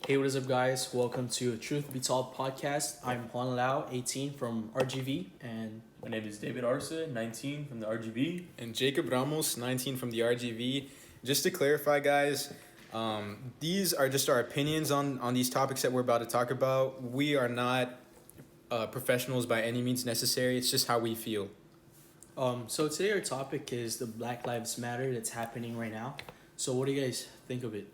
Hey, what is up, guys? Welcome to TruthBeTold podcast. I'm Juan Lau, 18 from RGV, and My name is David Arce, 19 from the RGB. And Jacob Ramos, 19 from the RGV. Just to clarify, guys, these are just our opinions on these topics that we're about to talk about. We are not professionals by any means necessary. It's just how we feel. so today our topic is the Black Lives Matter that's happening right now. So, what do you guys think of it?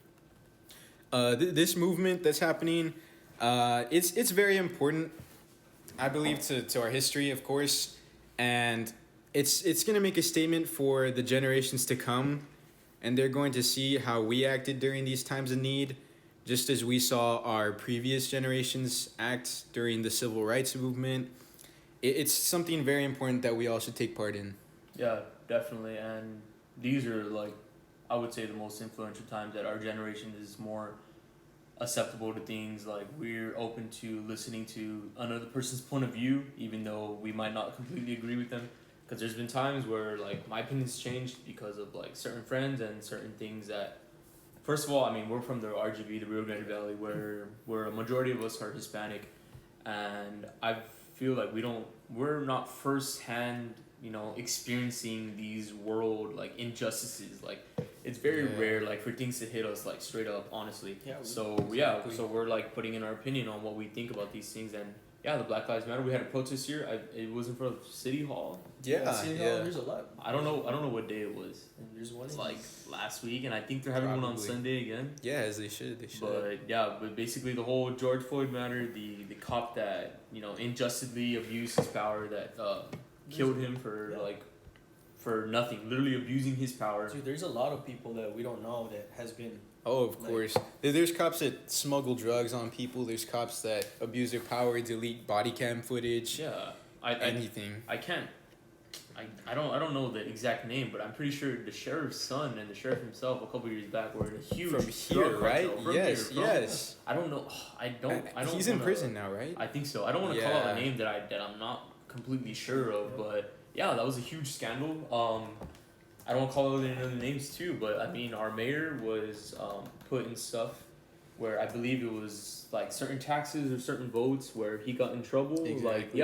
This movement that's happening, it's very important, I believe, to our history, of course, and it's going to make a statement for the generations to come, and they're going to see how we acted during these times of need, just as we saw our previous generations act during the civil rights movement. It's something very important that we all should take part in. Yeah, definitely. And these are I would say the most influential times that our generation is more acceptable to things. Like, we're open to listening to another person's point of view, even though we might not completely agree with them. Because there's been times where my opinion's changed because of certain friends and certain things that. First of all, I mean, we're from the RGV, the Rio Grande Valley, where a majority of us are Hispanic, and I feel like we're not firsthand, experiencing these world injustices. It's very rare for things to hit us straight up, honestly. So we're putting in our opinion on what we think about these things. And the Black Lives Matter, we had a protest here. It was in front of City Hall. City Hall, there's a lot. I don't know what day it was. And there's one. It's last week, and I think they're having one on Sunday again. Yeah, as they should. But basically the whole George Floyd matter, the cop that unjustly abused his power, that killed him for nothing, literally abusing his power. Dude, there's a lot of people that we don't know that has been. Oh, of course. There's cops that smuggle drugs on people. There's cops that abuse their power, delete body cam footage. Yeah, anything. I don't know the exact name, but I'm pretty sure the sheriff's son and the sheriff himself a couple years back were in a huge from here, right? Yes. I don't know. I don't. He's in prison now, right? I think so. I don't want to call out a name that I'm not completely sure of, but that was a huge scandal. I don't want to call out any other names too, but I mean, our mayor was put in stuff where I believe it was certain taxes or certain votes where he got in trouble. Exactly.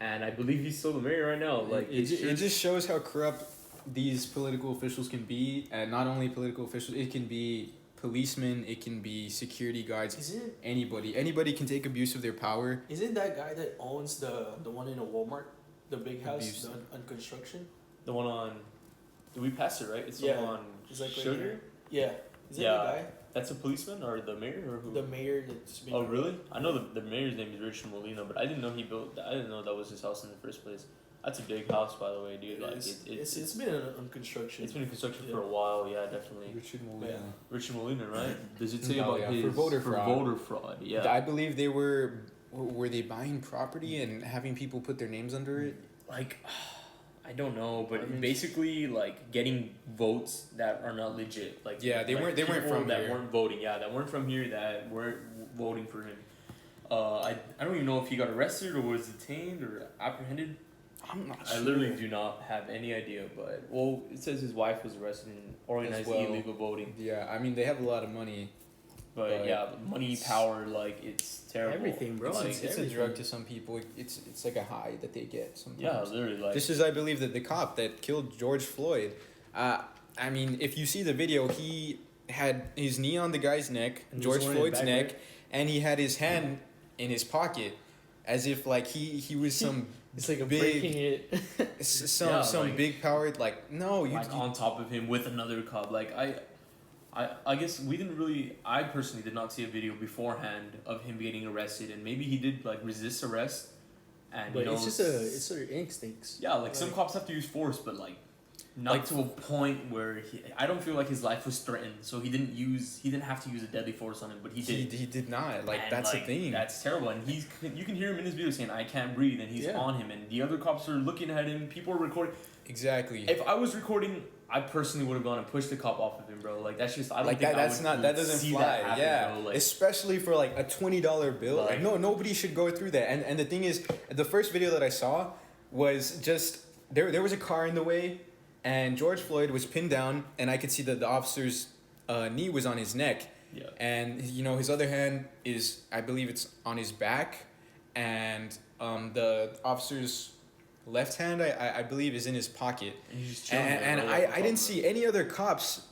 And I believe he's still the mayor right now. It just shows how corrupt these political officials can be, and not only political officials. It can be policemen, it can be security guards. Anybody can take abuse of their power. Isn't that guy that owns the one in a Walmart, the big house, on construction? The one on, do we pass it right? It's the one on Sugar. Yeah. Is that the guy? That's a policeman or the mayor or who? The mayor that's being. Oh really? I know the mayor's name is Richard Molina, but I didn't know he built that. I didn't know that was his house in the first place. That's a big house, by the way, dude. It's been on construction. It's been in construction for a while. Yeah, definitely. Richard Molina. Yeah. Richard Molina, right? Does it say about his for voter fraud? Yeah. I believe they were they buying property and having people put their names under it? I don't know, but basically getting votes that are not legit. They weren't from that here. Weren't voting. Yeah, that weren't from here, that weren't voting for him. I don't even know if he got arrested or was detained or apprehended. I'm not sure. I literally do not have any idea, but it says his wife was arrested in organized illegal voting. Yeah, I mean, they have a lot of money. But money, power, it's terrible. Everything, bro. It's a drug to some people. It's like a high that they get sometimes. Yeah, literally. Just as I believe that the cop that killed George Floyd, I mean, if you see the video, he had his knee on the guy's neck, George Floyd's neck, right? And he had his hand in his pocket, as if he was some. It's like big, breaking it. some big power. No, you on top of him with another cop. I guess we didn't really. I personally did not see a video beforehand of him getting arrested, and maybe he did resist arrest. And but it's their instincts. Yeah, some cops have to use force, but not to a point where I don't feel like his life was threatened, so he didn't have to use a deadly force on him, but he did. He did not. That's the thing. That's terrible, and you can hear him in his video saying, "I can't breathe," and he's on him, and the other cops are looking at him. People are recording. Exactly. If I was recording, I personally would have gone and pushed the cop off of him, bro. That's just I don't think that doesn't fly. That happen, yeah, bro. Especially for a $20 bill. Nobody should go through that. And the thing is, the first video that I saw was just there was a car in the way, and George Floyd was pinned down, and I could see that the officer's knee was on his neck. Yeah. And you know, his other hand is, I believe it's on his back, and the officer's left hand, I believe, is in his pocket. And he's just chilling there, And right? I didn't see any other cops,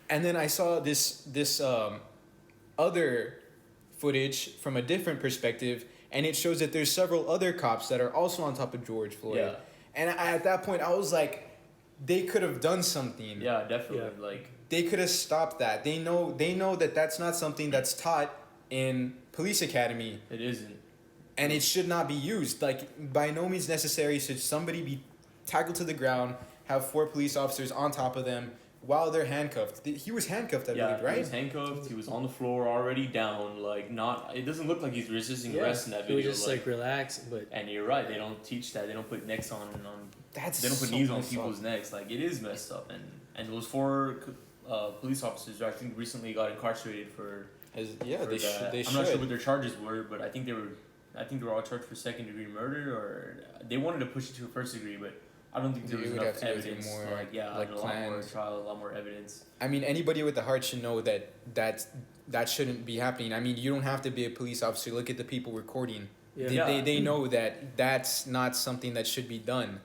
and then I saw this other footage from a different perspective, and it shows that there's several other cops that are also on top of George Floyd. Yeah. And at that point, I was like, they could have done something. Yeah, definitely. Yeah. Like, They could have stopped that. They know that that's not something that's taught in police academy, it isn't. and it should not be used. Like, by no means necessary should somebody be tackled to the ground, have 4 police officers on top of them while they're handcuffed. He was handcuffed, I believe, right? He was handcuffed. He was on the floor already down. Like, not. It doesn't look like he's resisting arrest in that He video. was just like relaxed, but And you're right. They don't teach that. They don't put necks on. That's They don't put so knees on messed up. people's necks. Like, it is messed up. And those 4 police officers, I think, recently got incarcerated for. Yeah, for they should. that. They I'm should. not sure what their charges were, but I think they were. I think they were all charged for 2nd-degree murder, or they wanted to push it to a 1st-degree, but I don't think there They was would enough have to go through evidence. more, Like, yeah, like, a lot more planned. trial, a lot more evidence. I mean, anybody with the heart should know that shouldn't be happening. I mean, you don't have to be a police officer. Look at the people recording. yeah. They know that that's not something that should be done.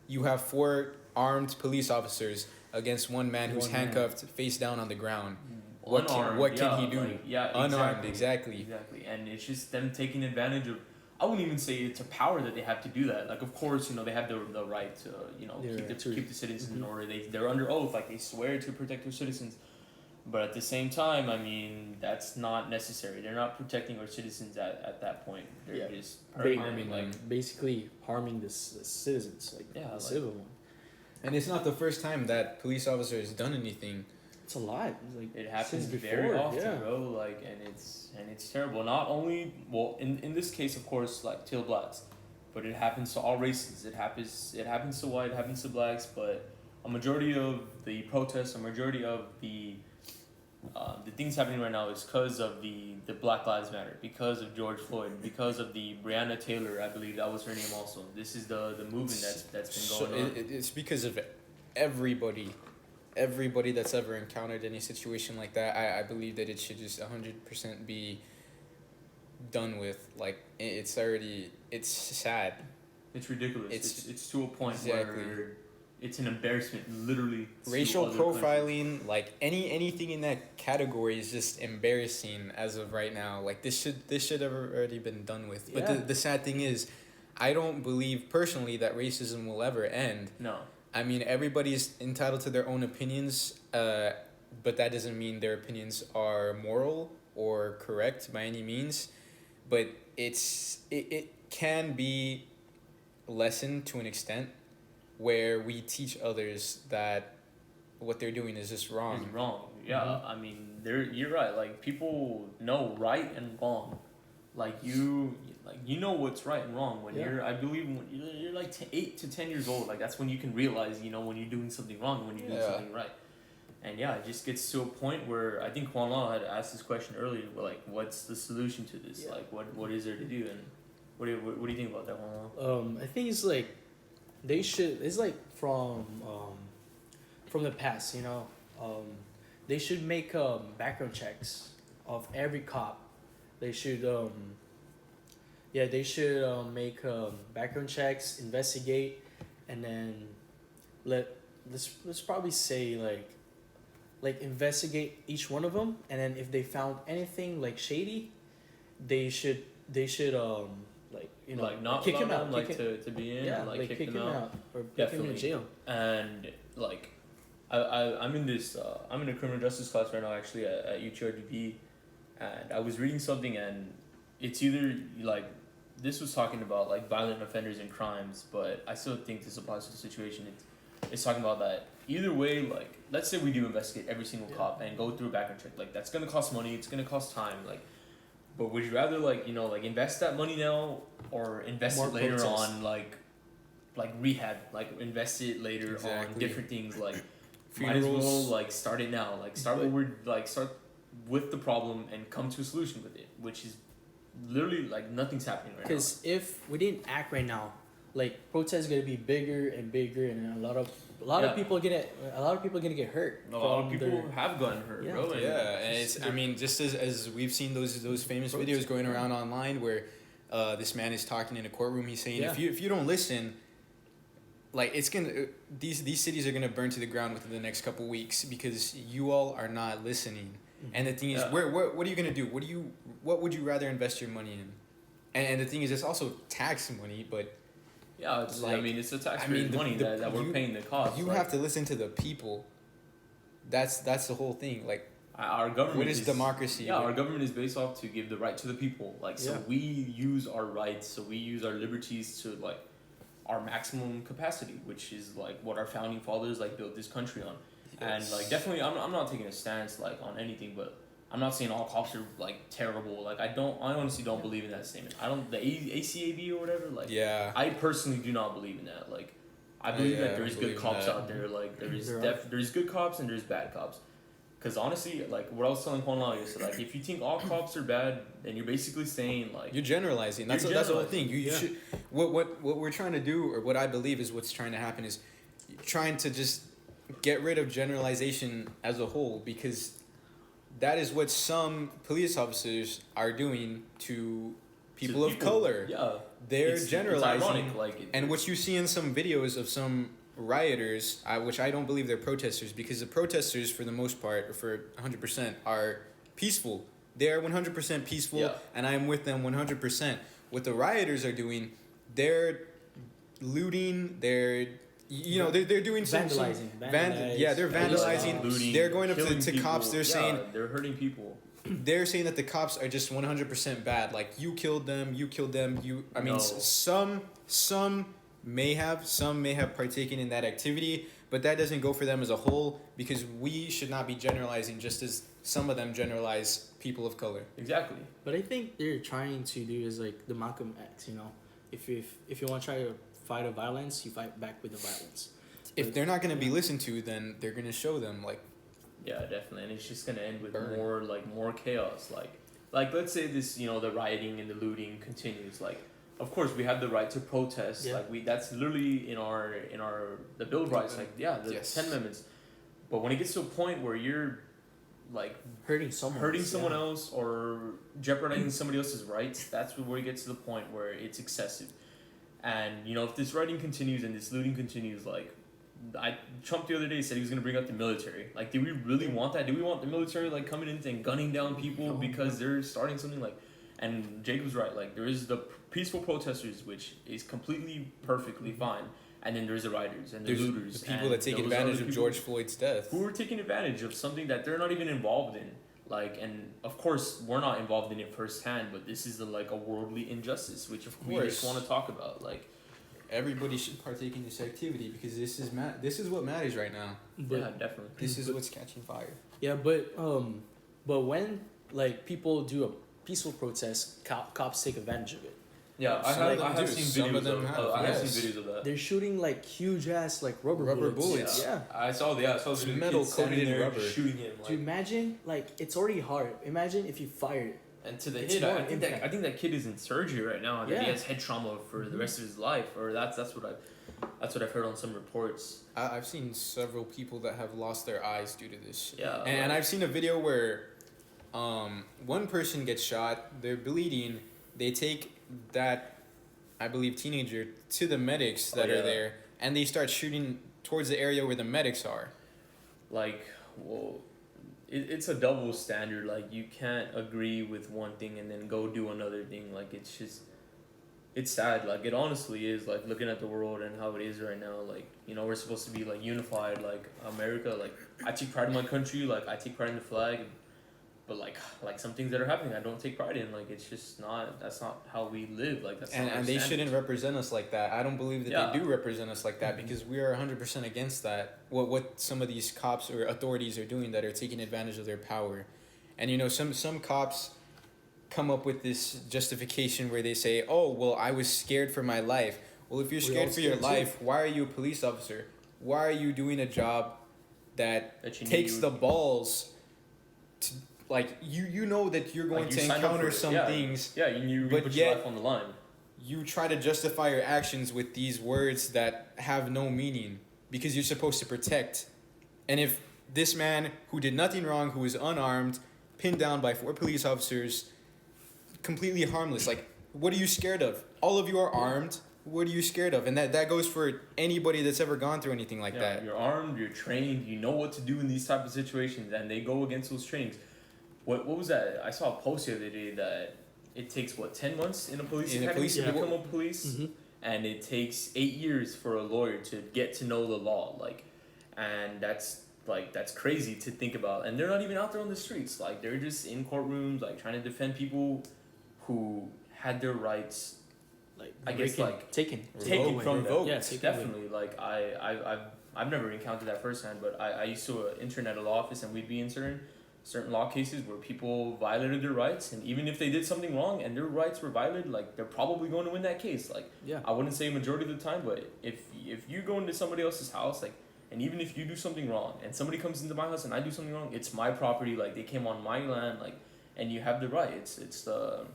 You have 4 armed police officers against one man who's One man. handcuffed face down on the ground. Unarmed, What can yeah, he do? Like, yeah, Unarmed, exactly. exactly. Exactly, and it's just them taking advantage of. I wouldn't even say it's a power that they have to do that. Like, of course, you know, they have the right to, you know, Yeah, keep the citizens in Mhm. order. They're under oath, like they swear to protect their citizens. But at the same time, I mean, that's not necessary. They're not protecting our citizens at that point. They're Yeah. just They- harming them. them. basically harming the citizens, like Yeah, the like- civil one. And it's not the first time that police officer has done anything. It's a lot. It's like It happens since very before, often, yeah. bro. Like, and it's terrible. Not only, well, in this case, of course, like till blacks, but it happens to all races. It happens to white, it happens to blacks. But a majority of the protests, a majority of the things happening right now is because of the Black Lives Matter, because of George Floyd, because of the Breonna Taylor, I believe that was her name also. This is the movement that's been going on. It's because of everybody that's ever encountered any situation like that. I believe that it should just 100% be done with. Like, it's sad. It's ridiculous. It's- It's to a point Exactly. where it's an embarrassment, literally. to Racial other countries. profiling, like anything in that category is just embarrassing as of right now. Like, this should have already been done with. But Yeah. the sad thing is, I don't believe personally that racism will ever end. No. I mean, everybody's entitled to their own opinions, but that doesn't mean their opinions are moral or correct by any means. But it can be lessened to an extent where we teach others that what they're doing is just wrong. It's wrong. Yeah, Mhm. I mean, you're right. Like, people know right and wrong. Like you know what's right and wrong when Yeah. I believe when you're like 8 to 10 years old. Like, that's when you can realize, you know, when you're doing something wrong and when you're doing Yeah. something right. And yeah, it just gets to a point where I think Juan Lau had asked this question earlier. Like, what's the solution to this? Yeah. Like, what is there to do? And what do you think about that, Juan Lau? I think it's like they should. It's like from the past, you know. They should make background checks of every cop. They should make background checks, investigate, and then let's probably say like investigate each one of them, and then if they found anything like shady, they should like, you know, Like, not kick allow him out, them, like kick him, to be in, yeah, or, like, kick him them out. out or put him in Definitely. jail. And like I'm in this I'm in a criminal justice class right now, actually, at UTRGV, and I was reading something, and it's either like this was talking about like violent offenders and crimes, but I still think this applies to the situation. It's talking about that either way. Like, let's say we do investigate every single Yeah. cop and go through a background check, like that's gonna cost money, it's gonna cost time, like. But would you rather, like, you know, like invest that money now or invest More it later protests. on, like rehab, like invest it later on Exactly. different things, like might as well Funerals. like start it now, like start with the problem and come to a solution with it, which is literally like nothing's happening right now. Because if we didn't act right now, like protests gonna be bigger and bigger, and a lot of A lot of people gonna get hurt. A lot of from people have gotten hurt, Yeah. bro. And And it's, I mean, just as we've seen those famous videos going around online where this man is talking in a courtroom, he's saying, Yeah. if you don't listen, like it's gonna these cities are gonna burn to the ground within the next couple weeks because you all are not listening. And the thing is, Yeah. what are you gonna do? What would you rather invest your money in? And the thing is, it's also tax money, but yeah, it's like, it's a taxpayers' the- money the- that we're you- paying the cost. you like, have to listen to the people. That's the whole thing. Like, our government. what is democracy? Yeah, our government is based off to give the right to the people. Like, so Yeah. we use our rights, so we use our liberties to like our maximum capacity, which is like what our founding fathers like built this country on. And like definitely, I'm not taking a stance like on anything, but I'm not saying all cops are like terrible. Like I honestly don't believe in that statement. I don't the ACAB or whatever. Like Yeah. I personally do not believe in that. Like I believe yeah, that I there's don't good believe in cops that. out there. Like there's There are. there's good cops and there's bad cops. Cause honestly, like what I was telling Juan Lal yesterday, like if you think all cops are bad, then you're basically saying like You're generalizing. That's You're that's the whole generalizing. thing. You Yeah. should what we're trying to do, or what I believe is what's trying to happen is trying to just get rid of generalization as a whole, because that is what some police officers are doing to people of color. Yeah, They're it's generalizing. ironic, like And what you see in some videos of some rioters, which I don't believe they're protesters, because the protesters, for the most part, or for 100%, are peaceful. They are 100% peaceful, Yeah. and I am with them 100%. What the rioters are doing, they're looting, they're doing some Vandalizing. yeah, they're vandalizing. looting, They're going up killing to people. cops. They're Yeah, saying they're hurting people. they're saying that the cops are just 100% bad. Like, you killed them. I mean, No. some may have partaken in that activity, but that doesn't go for them as a whole, because we should not be generalizing just as some of them generalize people of color. Exactly. But I think they're trying to do is like the Malcolm X. If you want to try to fight a violence, you fight back with the violence. If they're not going to be listened to, then they're going to show them, like, Yeah, definitely, and it's just gonna end with Burn. more chaos. Like let's say this, the rioting and the looting continues. Like, of course we have the right to protest. Yeah. Like that's literally in our the Bill of Rights. Like the Yes. 10 Amendments. But when it gets to a point where you're like Hurting someone. someone else or jeopardizing somebody else's rights, that's where it gets to the point where it's excessive. And if this rioting continues and this looting continues, like Trump the other day said he was gonna bring out the military. Like, do we really want that? Do we want the military like coming in and gunning down people No. because they're starting something like? And Jacob's right. Like, there is the peaceful protesters, which is completely perfectly fine, and then there's the rioters and the there's looters, the people and that take those advantage other of people George Floyd's death. who are taking advantage of something that they're not even involved in. Like, and of course we're not involved in it firsthand, but this is a worldly injustice, which we just course. want to talk about. Like, Everybody should partake in this activity, because this is what matters right now. But, yeah, definitely. This is what's catching fire. Yeah, but when like people do a peaceful protest, cops take advantage of it. Yeah, I Some have, of them I have do. seen Some videos of them of, have, I have yes. seen videos of that. They're shooting like huge ass like rubber Rubber bullets. bullets. Yeah. I saw the It's video of metal kids standing coated in there rubber. shooting him. Do you imagine like it's already hard. Imagine if you fired. And to the It's hit, more I think impact. that kid is in surgery right now. That he Yeah. has head trauma for the rest of his life, or that's what I've heard on some reports. I've seen several people that have lost their eyes due to this shit. Yeah, And like- I've seen a video where one person gets shot, they're bleeding, they take that, I believe, teenager to the medics that Oh, yeah. are there, and they start shooting towards the area where the medics are. Like, well, it's a double standard. Like, you can't agree with one thing and then go do another thing. Like, it's sad. Like, it honestly is. Like, looking at the world and how it is right now. Like, we're supposed to be like unified. Like, America. Like, I take pride in my country. Like, I take pride in the flag. But like some things that are happening, I don't take pride in. Like, it's just not. That's not how we live. Like, that's not our And they standards. shouldn't represent us like that. I don't believe that Yeah. they do represent us like that, because we are 100% against that. What some of these cops or authorities are doing, that are taking advantage of their power. And some cops come up with this justification where they say, "Oh, well, I was scared for my life." Well, if you're We're scared all for your scared too. life, why are you a police officer? Why are you doing a job that That you takes need- the balls to, like, you know that you're going Like, you to signed up encounter for it. some Yeah. things, Yeah, you but put yet- your life on the line. you try to justify your actions with these words that have no meaning. because you're supposed to protect. And if this man who did nothing wrong, who was unarmed, pinned down by 4 police officers, completely harmless, like, what are you scared of? All of you are armed. What are you scared of? And that goes for anybody that's ever gone through anything like that. You're armed, you're trained, you know what to do in these type of situations, and they go against those trainings. What was that? I saw a post the other day that it takes 10 months in a police academy to become a police, and it takes 8 years for a lawyer to get to know the law. Like, and that's crazy to think about. And they're not even out there on the streets. Like, they're just in courtrooms, like trying to defend people who had their rights, Like I guess, like taken from them. Yeah, Definitely. Like I've never encountered that firsthand, but I used to intern at a law office, and we'd be in certain law cases where people violated their rights, and even if they did something wrong and their rights were violated, like, they're probably going to win that case. Like, I wouldn't say majority of the time, but if you go into somebody else's house, like, and even if you do something wrong and somebody comes into my house and I do something wrong, it's my property. Like, they came on my land, like, and you have the right. It's the,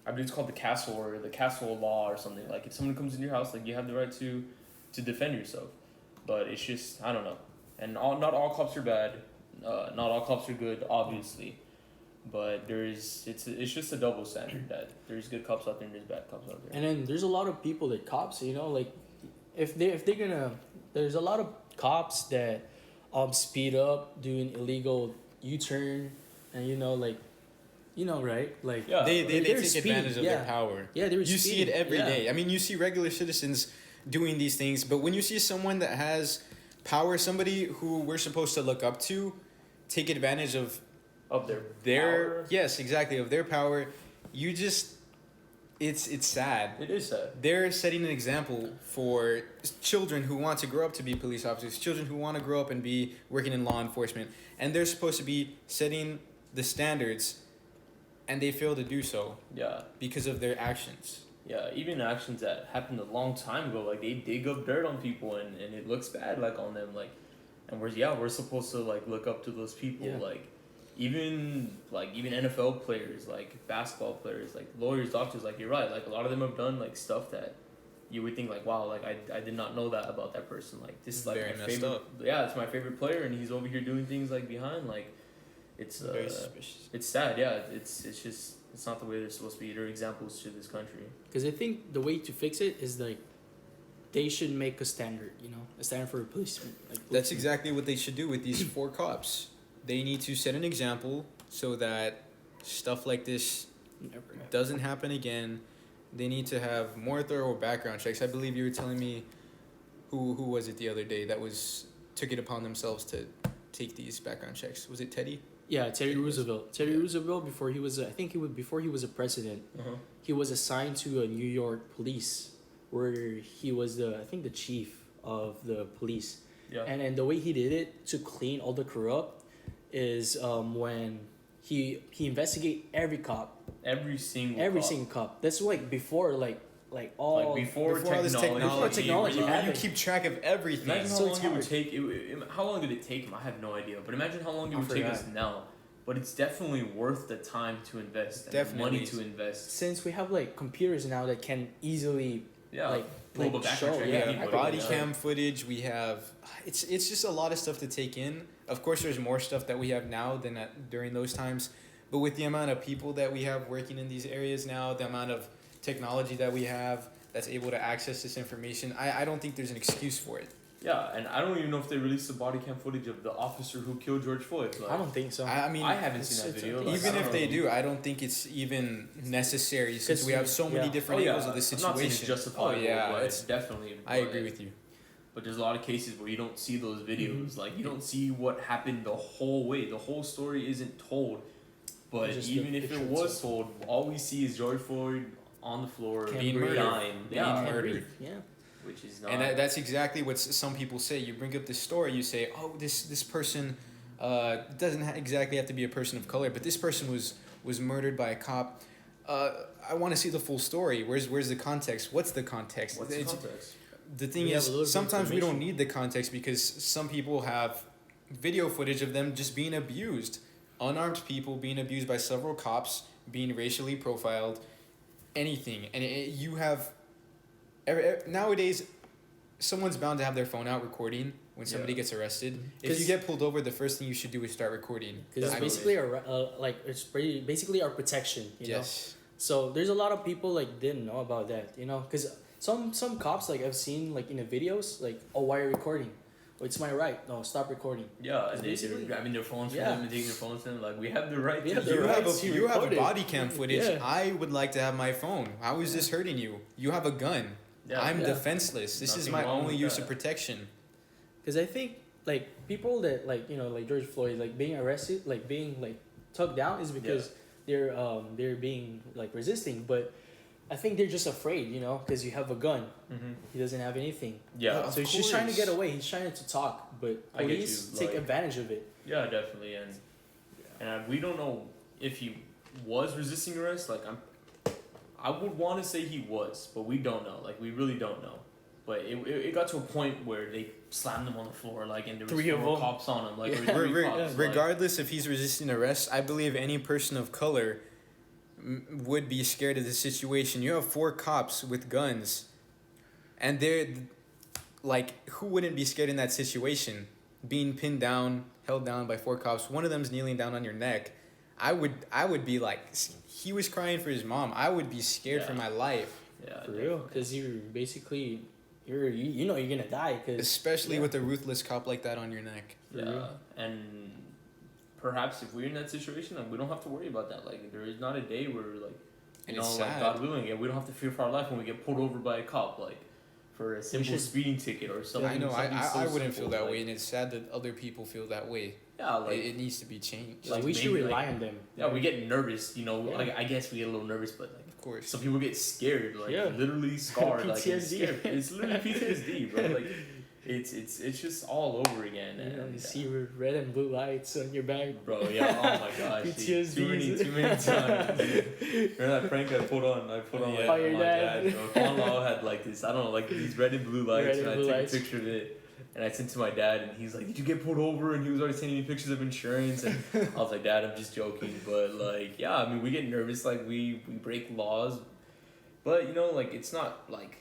I believe it's called the castle law or something. Like, if someone comes in your house, like, you have the right to defend yourself. But it's just, I don't know. And not all cops are bad. Not all cops are good, obviously. But it's just a double standard that there's good cops out there and there's bad cops out there. And then there's a lot of people that cops, like, if they're gonna, there's a lot of cops that speed up doing illegal U-turn, and right, like they take speeding, advantage of their power. Yeah, they were You see it every day. I mean, you see regular citizens doing these things, but when you see someone that has power, somebody who we're supposed to look up to, take advantage of their power. Yes, exactly, of their power, you just, it's sad. It is sad. They're setting an example for children who want to grow up to be police officers, children who want to grow up and be working in law enforcement, and they're supposed to be setting the standards, and they fail to do so. Yeah. Because of their actions. Yeah, even actions that happened a long time ago, like, they dig up dirt on people and it looks bad, like, on them, like, and we're supposed to, like, look up to those people, like, even NFL players, like, basketball players, like, lawyers, doctors, like, you're right, like, a lot of them have done, like, stuff that you would think, like, wow, like, I did not know that about that person, like, this is, like, very my messed favorite, up. yeah, it's my favorite player, and he's over here doing things, like, behind, like, it's very suspicious. It's sad, yeah, it's just, it's not the way they're supposed to be. They're examples to this country. Because I think the way to fix it is, like, they should make a standard, a standard for a policeman. That's exactly what they should do with these 4 cops. They need to set an example so that stuff like this doesn't happen again. They need to have more thorough background checks. I believe you were telling me, who was it the other day that took it upon themselves to take these background checks? Was it Teddy? Yeah, Teddy Roosevelt. Teddy Roosevelt, before he was a president, he was assigned to a New York police, where he was the chief of the police. Yeah. And the way he did it to clean all the corrupt is when he investigate every cop. Every single cop. That's like before before technology. you keep track of everything. Imagine how long it would take. How long did it take him? I have no idea. But imagine how long it would take us now. But it's definitely worth the time to invest and the money to invest. Since we have, like, computers now that can easily body cam footage. We have it's just a lot of stuff to take in. Of course, there's more stuff that we have now than during those times. But with the amount of people that we have working in these areas now, the amount of technology that we have that's able to access this information, I don't think there's an excuse for it. Yeah, and I don't even know if they released the body cam footage of the officer who killed George Floyd. Like, I don't think so. I mean, I haven't seen that video. Even if they do, I don't think it's even necessary, since we have so many different angles of the situation. I'm not saying it's justifiable, but it's definitely. I agree with you. But there's a lot of cases where you don't see those videos. Like, you don't see what happened the whole way. The whole story isn't told. But even if it was told, all we see is George Floyd on the floor being dying. Being murdered. Yeah. Which is not. And that's exactly what some people say. You bring up this story, you say, oh, this person doesn't exactly have to be a person of color, but this person was murdered by a cop. I want to see the full story. Where's the context? What's the context? What's the context? The thing is, sometimes we don't need the context, because some people have video footage of them just being abused. Unarmed people being abused by several cops, being racially profiled, anything. And you have... nowadays, someone's bound to have their phone out recording, when somebody gets arrested. If 'Cause- you get pulled over, the first thing you should do is start recording. Because it's Definitely. basically it's pretty basically our protection, you know. Yes. So there's a lot of people like didn't know about that, you know, because some cops like I've seen like in the videos like, oh, why are you recording? Oh, it's my right. No, stop recording. Yeah, and they're basically- grabbing their phones from Yeah. them and taking their phones from them. Like, we have the right We to have the do You it. right have to you have record it. body cam footage. Yeah. I would like to have my phone. How is this hurting you? You have a gun. Yeah. I'm Yeah. defenseless. This is Nothing my wrong only with use that. of protection. Because I think like people that like you know like George Floyd like being arrested like being like tucked down is because they're being like resisting, but I think they're just afraid, you know, because you have a gun. Mm-hmm. He doesn't have anything. Yeah. Of So he's just trying to course. get away. He's trying to talk, but I get police you, take like- advantage of it. Yeah, definitely, and we don't know if he was resisting arrest. Like, I would want to say he was, but we don't know. Like, we really don't know. But it got to a point where they slammed him on the floor, like, and there was 3 of 4 them. cops on him, like, Yeah. or 3 Re- cops. like- regardless if he's resisting arrest, I believe any person of color would be scared of the situation. You have 4 cops with guns, and they're like, who wouldn't be scared in that situation? Being pinned down, held down by 4 cops. One of them's kneeling down on your neck. I would be like, he was crying for his mom. I would be scared for Yeah. my life, yeah, For real, because you're basically you know you're gonna die because especially Yeah. with a ruthless cop like that on your neck. For Yeah, real. and perhaps if we're in that situation, like, we don't have to worry about that. Like, there is not a day where, like, And you know, it's like, sad. God willing, we don't have to fear for our life when we get pulled over by a cop, like, for a simple should- speeding ticket or something. I know. something so I wouldn't simple, feel that like, way, and it's sad that other people feel that way. Yeah, like, It needs to be changed. like we should maybe, rely like- on them. yeah, we get nervous, you know. Yeah. Like, I guess we get a little nervous, but like, Of course. some people get scared, like, Yeah. literally scarred, like, it's PTSD. scared. It's literally PTSD, bro. Like, it's just all over again. You And, know, you see red and blue lights on your back. bro, yeah. Oh my gosh, dude. PTSD. Too many times. Remember that prank I put on? Like, Yeah. Oh, your my dad. bro. Juan Lau had like this. I don't know, like these red and blue lights, Red and and I blue took lights. a picture of it. And I sent it to my dad, and he's like, "Did you get pulled over?" And he was already sending me pictures of insurance, and I was like, "Dad, I'm just joking." But like, yeah, I mean, we get nervous, like we break laws, but you know, like it's not like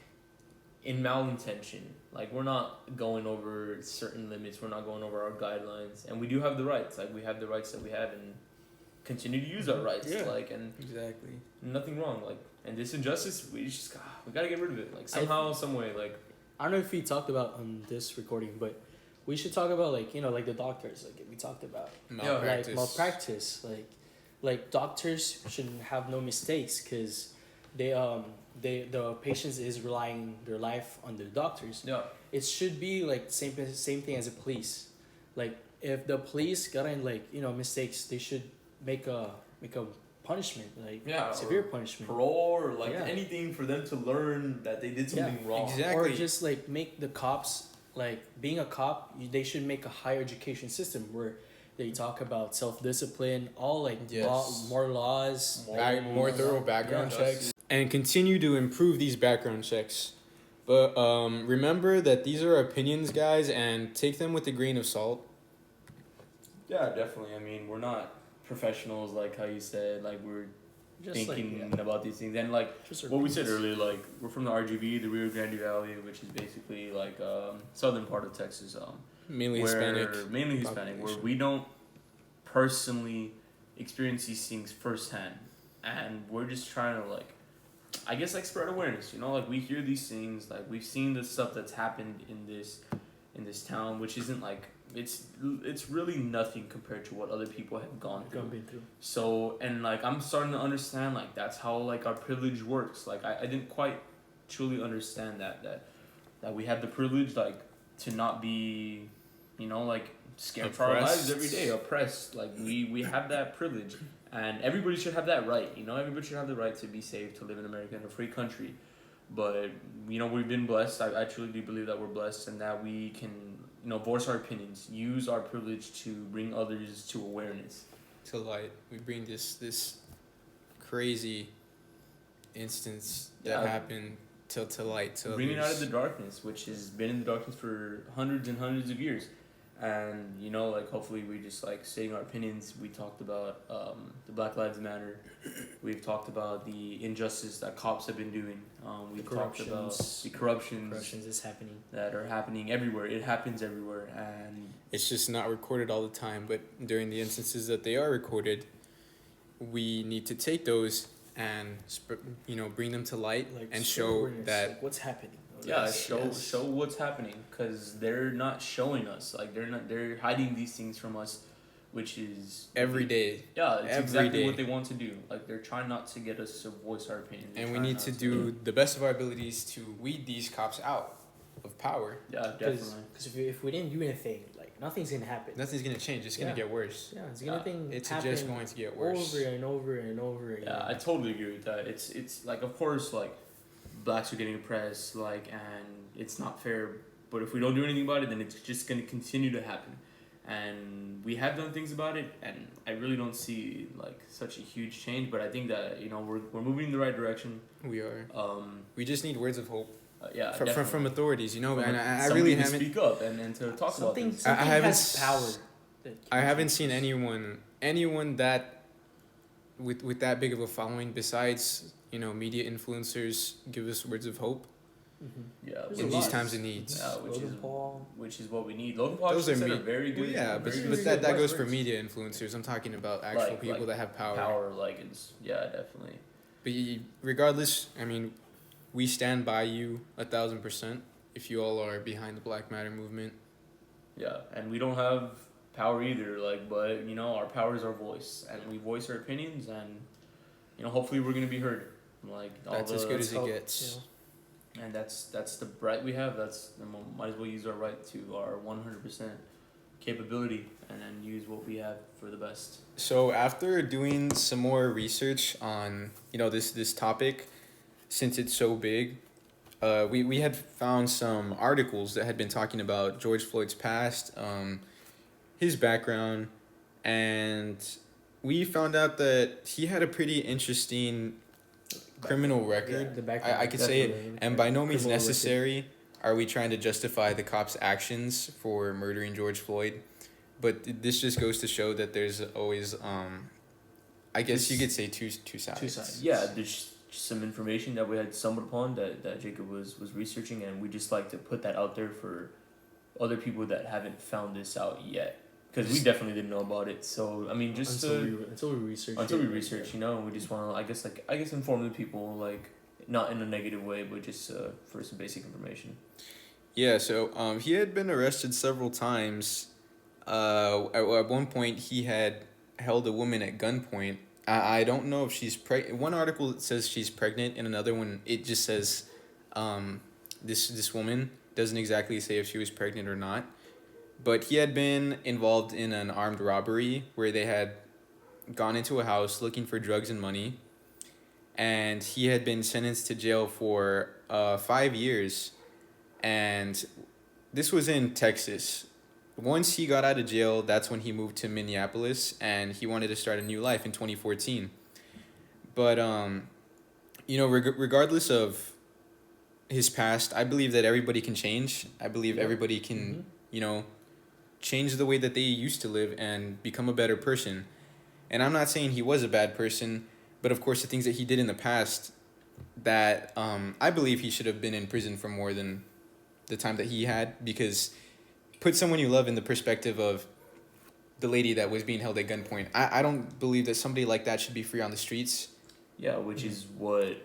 in malintention. Like, we're not going over certain limits. We're not going over our guidelines, and we do have the rights. Like, we have the rights that we have, and continue to use our rights. Yeah. Like, and Exactly. nothing wrong. Like, and this injustice, we gotta get rid of it. Like, somehow, some way. Like, I don't know if we talked about on this recording, but we should talk about like you know like the doctors like we talked about Malpractice. like malpractice like doctors shouldn't have no mistakes because the patients is relying their life on the doctors. yeah. It should be like same thing as the police. Like if the police got in like you know mistakes, they should make a punishment like Yeah, severe or punishment. Parole or like Yeah. anything for them to learn that they did something Yeah, wrong. exactly. Or just like make the cops like being a cop. They should make a higher education system where they talk about self-discipline, all like Yes. more laws. More thorough background Yeah. checks, and continue to improve these background checks. But remember that these are opinions, guys, and take them with a grain of salt. Yeah, definitely. I mean, we're not professionals, like how you said. Like, we're Just thinking like about these things, and like just our what we said opinions. earlier. Like, we're from the RGV, the Rio Grande Valley, which is basically like southern part of Texas. Mainly where Hispanic. mainly Hispanic, where population. we don't personally experience these things firsthand, and we're just trying to like, I guess like spread awareness. You know, like we hear these things, like we've seen the stuff that's happened in this town, which isn't like it's really nothing compared to what other people have gone through. Been through. So, and like I'm starting to understand like that's how like our privilege works. Like I didn't quite truly understand that we have the privilege like to not be, you know, like scared for our lives Oppressed. every day, oppressed. Like we have that privilege, and everybody should have that right. You know, everybody should have the right to be safe, to live in America, in a free country. But you know, we've been blessed. I truly do believe that we're blessed, and that we can, you know, voice our opinions, use our privilege to bring others to awareness. To light. We bring this crazy instance that Yeah. happened to light. To Bring it out of others. the darkness, which has been in the darkness for hundreds and hundreds of years. And like hopefully we just like stating our opinions. We talked about the Black Lives Matter. We've talked about the injustice that cops have been doing. We've talked about the corruptions is happening. that are happening everywhere. It happens everywhere, and It's just not recorded all the time, but during the instances that they are recorded, we need to take those and bring them to light Like and spread show awareness, that like, what's happening. yeah, Yes, show yes. show what's happening, because they're not showing us. Like they're hiding these things from us, which is every day, Yeah, it's every exactly day. what they want to do. Like they're trying not to get us to voice our opinion. They're and we trying need not to do the best of our abilities to weed these cops out of power. Yeah, definitely. Because if we didn't do anything, like nothing's gonna happen. Nothing's gonna change. It's gonna Yeah. get worse. Yeah, it's gonna thing It's happen just going to get worse. over and over and over again. Yeah, I totally agree with that. It's like, of course, like blacks are getting oppressed, like, and it's not fair. But if we don't do anything about it, then it's just gonna continue to happen. And we have done things about it, and I really don't see like such a huge change. But I think that we're moving in the right direction. We are. Um, We just need words of hope yeah, from authorities. And I somebody really to haven't. speak up and to talk about something this. something I haven't has power. that I can haven't change seen this. anyone that with that big of a following besides media influencers give us words of hope Yeah, There's in a these lot. times of needs. Yeah, Logan Paul. which is what we need. Logan Paul Those are said me- a very good. Well, yeah, but, very but good that goes for words. media influencers. I'm talking about actual Like- people like that have power. Power, like it's definitely. But regardless, we stand by you 1,000%. If you all are behind the Black Matter movement, Yeah, and we don't have power either. Like, but our power is our voice, and we voice our opinions, and hopefully we're gonna be heard. Like that's as good as it hope, gets. And that's the right we have. Might as well use our right to our 100% capability, and then use what we have for the best. So after doing some more research on this topic, since it's so big, we had found some articles that had been talking about George Floyd's past, his background, and we found out that he had a pretty interesting criminal record. The background. I could say it, Definitely. and by no means Criminal record. necessary are we trying to justify the cops' actions for murdering George Floyd, but this just goes to show that there's always, I guess you could say two sides. Two sides. Yeah, there's some information that we had stumbled upon that Jacob was researching, and we just like to put that out there for other people that haven't found this out yet, because we definitely didn't know about it. So just until we research. until we research, we just want to I guess inform the people, like not in a negative way, but just for some basic information. Yeah, so he had been arrested several times. At one point, he had held a woman at gunpoint. I don't know if she's pregnant. One article it says she's pregnant, and another one it just says this woman doesn't exactly say if she was pregnant or not. But he had been involved in an armed robbery where they had gone into a house looking for drugs and money, and he had been sentenced to jail for 5 years. And this was in Texas. Once he got out of jail, that's when he moved to Minneapolis, and he wanted to start a new life in 2014. But regardless of his past, I believe that everybody can change. I believe everybody can, change the way that they used to live and become a better person. And I'm not saying he was a bad person, but of course the things that he did in the past, that I believe he should have been in prison for more than the time that he had, because put someone you love in the perspective of the lady that was being held at gunpoint. I don't believe that somebody like that should be free on the streets. Yeah, which is what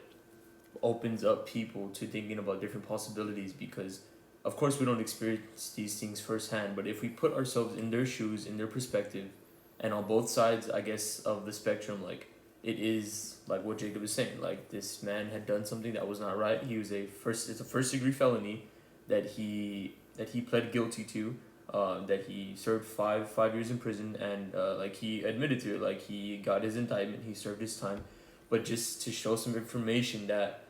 opens up people to thinking about different possibilities, because of course we don't experience these things firsthand, but if we put ourselves in their shoes, in their perspective, and on both sides, I guess, of the spectrum, like it is like what Jacob is saying, like this man had done something that was not right. It's a first degree felony that he pled guilty to, that he served five years in prison, and like he admitted to it, like he got his indictment, he served his time, but just to show some information that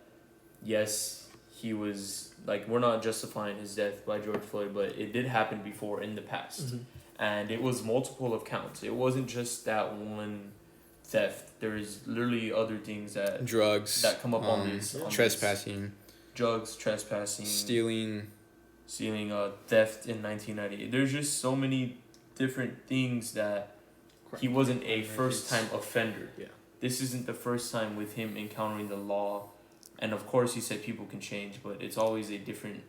yes, he was, like, we're not justifying his death by George Floyd, but it did happen before in the past, and it was multiple of counts. It wasn't just that one theft. There's literally other things Drugs that come up on this trespassing, drugs, trespassing, stealing stealing theft in 1998. There's just so many different things that he wasn't a first-time offender. Yeah. This isn't the first time with him encountering the law, and of course he said people can change, but it's always a different,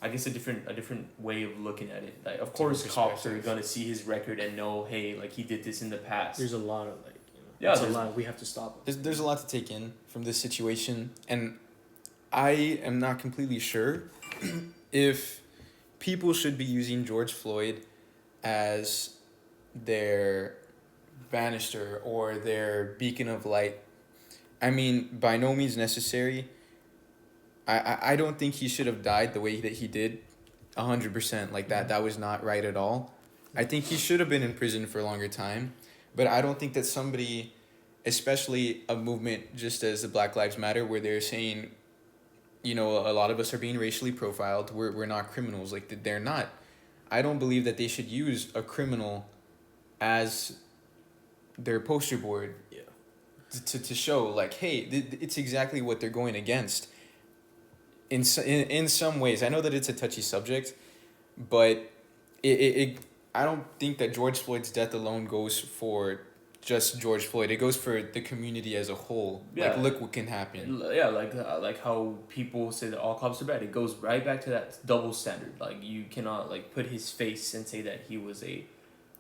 I guess a different way of looking at it. Like, of course cops are gonna see his record and know, hey, like he did this in the past. There's a lot of like, yeah, it's a lot. We have to stop it. There's a lot to take in from this situation, and I am not completely sure if people should be using George Floyd as their banister or their beacon of light. I mean, by no means necessary. I don't think he should have died the way that he did, 100%. Like that. That was not right at all. I think he should have been in prison for a longer time, but I don't think that somebody, especially a movement just as the Black Lives Matter, where they're saying, you know, a lot of us are being racially profiled. We're not criminals. Like they're not. I don't believe that they should use a criminal as their poster board. Yeah. To show like, hey, it's exactly what they're going against. In some ways, I know that it's a touchy subject, but it I don't think that George Floyd's death alone goes for just George Floyd. It goes for the community as a whole. Yeah. Like, look what can happen. Yeah, like how people say that all cops are bad. It goes right back to that double standard. Like, you cannot like put his face and say that he was a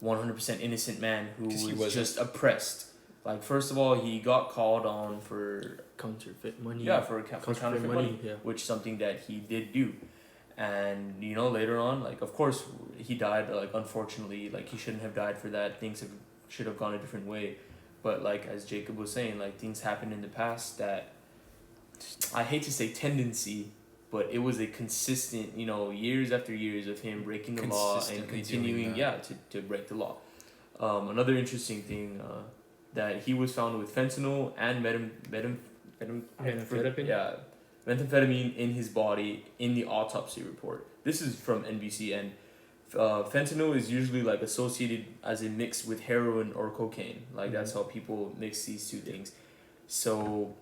100% innocent man who was just oppressed. Like, first of all, he got called on for counterfeit money. Yeah, for counterfeit money, yeah. which is something that he did do. And, you know, later on, like, of course, he died, like, unfortunately, like, he shouldn't have died for that. Things should have gone a different way. But, like, as Jacob was saying, like, things happened in the past that, I hate to say tendency, but it was a consistent, you know, years after years of him breaking the law and continuing, to break the law. Another interesting thing, that he was found with fentanyl and methamphetamine in his body in the autopsy report. This is from NBC, and fentanyl is usually like associated as a mix with heroin or cocaine. Like, that's how people mix these two things. So,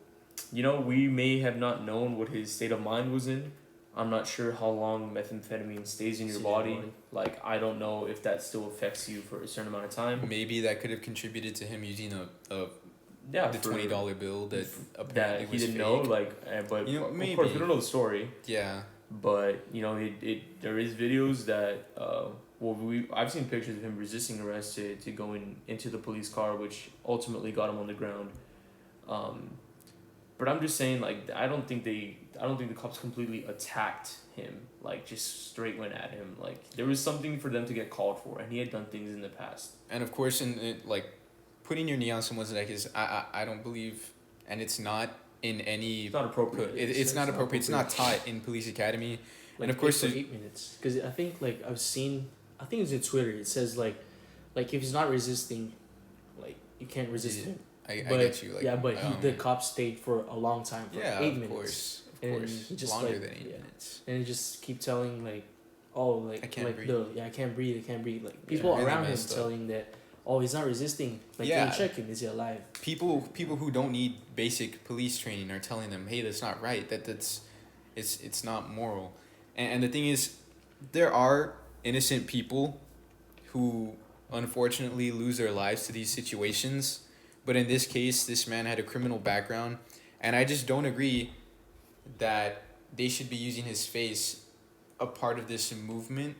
you know, we may have not known what his state of mind was in. I'm not sure how long methamphetamine stays in your body. Like, I don't know if that still affects you for a certain amount of time. Maybe that could have contributed to him using the $20 bill that apparently he was didn't fake. know. Like, but you know, maybe. of course we don't know the story. Yeah. But, you know, there is videos that I've seen pictures of him resisting arrest to going into the police car, which ultimately got him on the ground. But I'm just saying, like, I don't think the cops completely attacked him, like, just straight went at him. Like, there was something for them to get called for, and he had done things in the past. And of course, like, putting your knee on someone's neck is, I don't believe, and it's not in any... It's not appropriate. It's not appropriate. It's not taught in police academy. Like, and of course... for 8 minutes. Because I think, like, I think it's in Twitter, it says, like if he's not resisting, like, you can't resist him. I get you. Like, yeah, but the cops stayed for a long time, for 8 minutes. Of course. He just, longer like, than 8 minutes. And he just keep telling, like, oh, like, I can't breathe. I can't breathe. Like, people around him telling that, oh, he's not resisting. Like, can you check him? Is he alive? People who don't need basic police training are telling them, hey, that's not right. It's not moral. And the thing is, there are innocent people who unfortunately lose their lives to these situations. But in this case, this man had a criminal background. And I just don't agree that they should be using his face a part of this movement.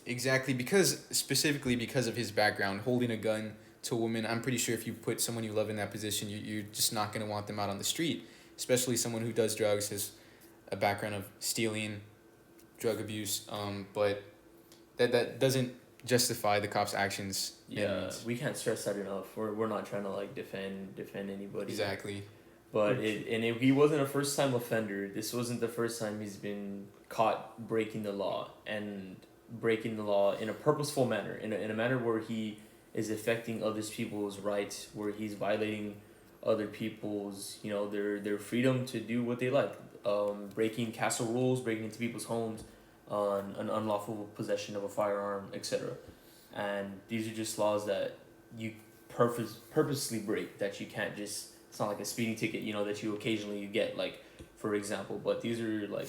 Specifically because of his background, holding a gun to a woman. I'm pretty sure if you put someone you love in that position, you're just not going to want them out on the street. Especially someone who does drugs, has a background of stealing, drug abuse. But that doesn't justify the cops' actions. Yeah, we can't stress that enough. We're not trying to, like, defend anybody. Exactly. But if he wasn't a first time offender, this wasn't the first time he's been caught breaking the law, and breaking the law in a purposeful manner, in a manner where he is affecting other people's rights, where he's violating other people's, you know, their freedom to do what they like, breaking castle rules, breaking into people's homes, on an unlawful possession of a firearm, etc. And these are just laws that you purposely break, that you can't just, it's not like a speeding ticket, you know, that you occasionally get, like, for example, but these are, like,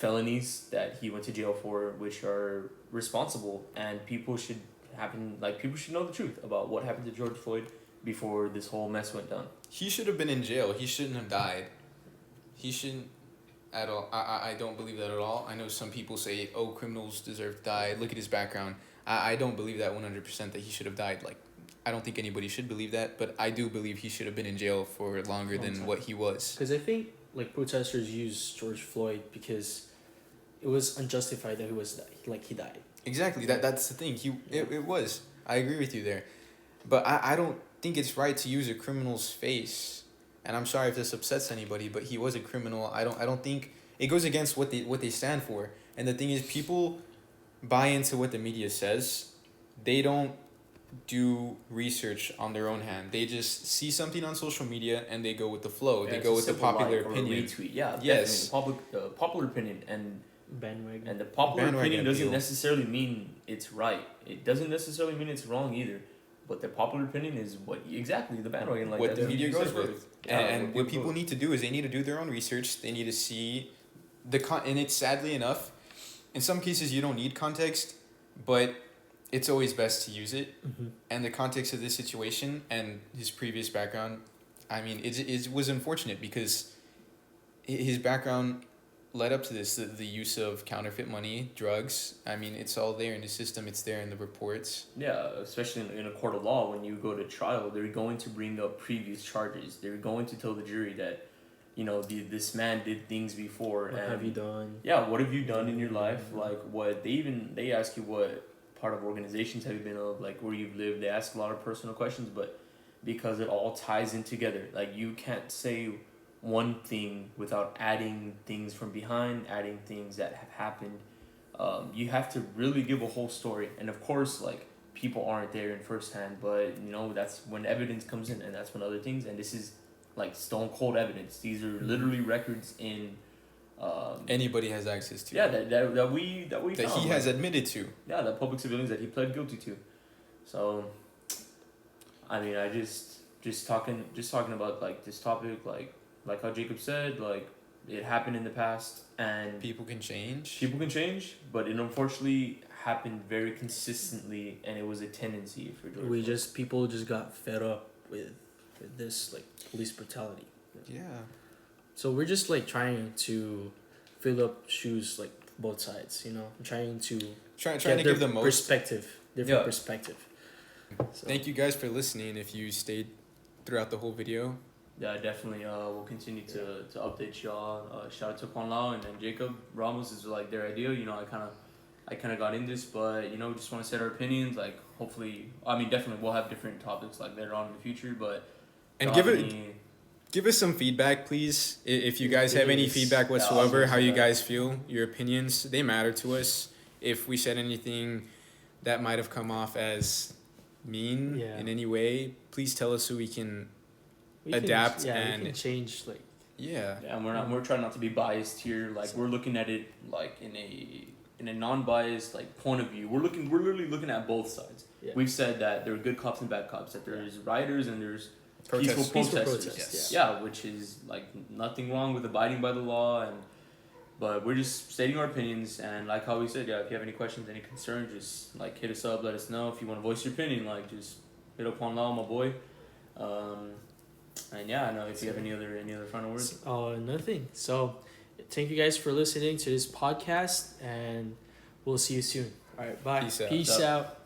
felonies that he went to jail for, which are responsible, and people should know the truth about what happened to George Floyd before this whole mess went down. He should have been in jail. He shouldn't have died. He shouldn't at all. I don't believe that at all. I know some people say, oh, criminals deserve to die. Look at his background. I don't believe that 100% that he should have died. Like, I don't think anybody should believe that, but I do believe he should have been in jail for longer than what he was. Because I think like protesters used George Floyd because it was unjustified that he died. Exactly. That's the thing. It was. I agree with you there. But I don't think it's right to use a criminal's face. And I'm sorry if this upsets anybody, but he was a criminal. I don't think it goes against what they stand for. And the thing is, people buy into what the media says. They don't do research on their own hand. They just see something on social media and they go with the flow. They go with the popular opinion. Retweet. Yeah, yes. Popular opinion and bandwagon. And the popular opinion doesn't necessarily mean it's right. It doesn't necessarily mean it's wrong either. But the popular opinion is the bandwagon. Like what the media goes with. And what people need to do is they need to do their own research. They need to see and it's sadly enough, in some cases you don't need context, but it's always best to use it. Mm-hmm. And the context of this situation and his previous background, I mean, it was unfortunate because his background led up to this, the use of counterfeit money, drugs. I mean, it's all there in the system. It's there in the reports. Yeah, especially in a court of law, when you go to trial, they're going to bring up previous charges. They're going to tell the jury that, this man did things before. What have you done? Yeah, what have you done in your life? Like, what they ask you what part of organizations have you been of, like where you've lived. They ask a lot of personal questions, but because it all ties in together, like you can't say one thing without adding things from behind, adding things that have happened. You have to really give a whole story, and of course, like people aren't there in firsthand, but that's when evidence comes in, and that's when other things. And this is like stone cold evidence. These are literally records in. Anybody has access to. Yeah, that we that found, he has admitted to. Yeah, that public civilians that he pled guilty to. So, I mean, I just talking about like this topic, like how Jacob said, like it happened in the past and people can change. People can change, but it unfortunately happened very consistently, and it was a tendency for George. People just got fed up with this like police brutality. Yeah. So we're just like trying to fill up shoes like both sides, I'm trying to trying to give the most different perspective. So. Thank't you guys for listening. If you stayed throughout the whole video. Yeah, definitely. We'll continue to update y'all. Shout out to Juan Lau and Jacob Ramos is like their idea. I kind of got in this, but just want to set our opinions. Like hopefully, definitely we'll have different topics like later on in the future. But give us some feedback, please. If you guys have any feedback whatsoever, how you guys feel, your opinions, they matter to us. If we said anything that might have come off as mean in any way, please tell us so we can adapt and we can change. Like and we're trying not to be biased here. Like we're looking at it like in a non-biased like point of view. We're literally looking at both sides. Yeah. We've said that there are good cops and bad cops. That there's rioters and there's peaceful protesters. Yeah, which is like nothing wrong with abiding by the law, but we're just stating our opinions. And like how we said, if you have any questions, any concerns, just like hit us up, let us know. If you want to voice your opinion, like just hit up on Lau, my boy. And I know if you have any other final words. Nothing. So thank you guys for listening to this podcast, and we'll see you soon. All right, bye. Peace out. Peace out.